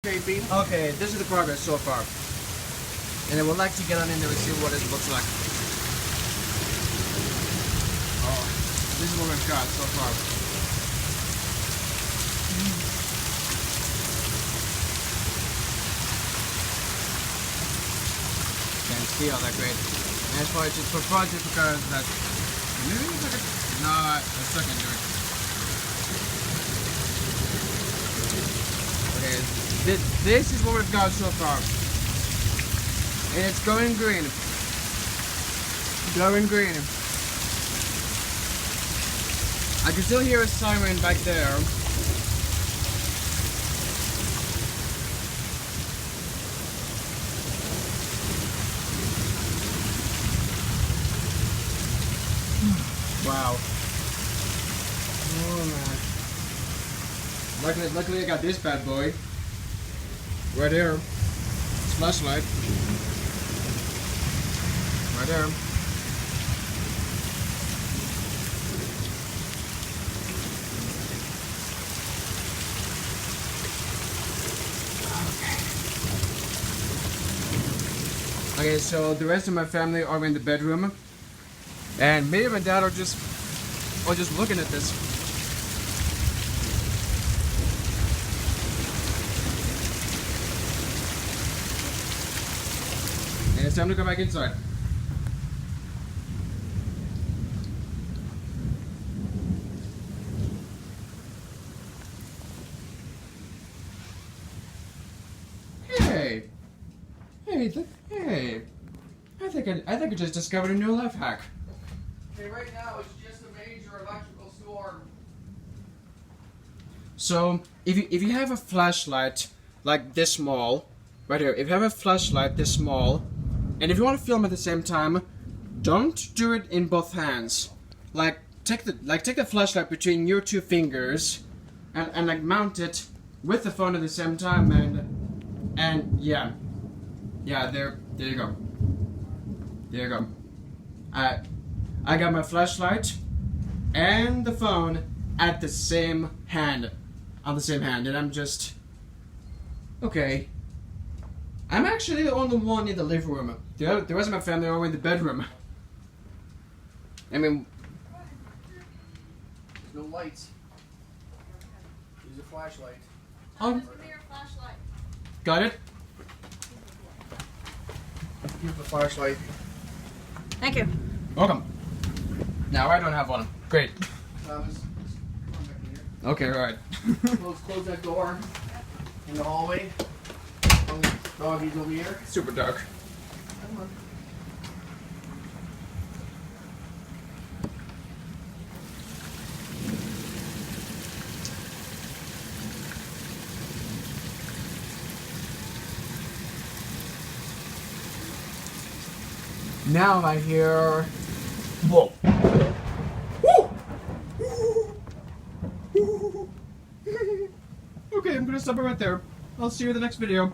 Okay, this is the progress so far. And I would like to get on in there and see what it looks like. Oh, this is what we've got so far. Can't see all that great. And it's probably just because that. Maybe it's like a. No, I stuck into it. Okay, this is what we've got so far. And it's going green. Going green. I can still hear a siren back there. Wow. Oh man. Luckily I got this bad boy. Right there. It's flashlight. Right there. Okay, so the rest of my family are in the bedroom, and me and my dad are just looking at this. And it's time to go back inside. Hey, hey! I think I just discovered a new life hack. Okay, right now it's just a major electrical storm. So if you have a flashlight like this small, right here, if you have a flashlight this small, and if you want to film at the same time, don't do it in both hands. Take the flashlight between your two fingers, and like mount it with the phone at the same time, and yeah, there you go. There you go. I got my flashlight and the phone at the same hand, on the same hand, and I'm just okay. I'm actually the only one in the living room. The rest of my family are in the bedroom. I mean, There's no lights. Use a flashlight. oh, got it. Here's the flashlight. Thank you. Welcome. Now I don't have one. Great. Thomas, come back here. Okay, alright. Close that door in the hallway. Doggy's over here. Super dark. Come on. Now I hear. Whoa. Okay, I'm gonna stop it right there. I'll see you in the next video.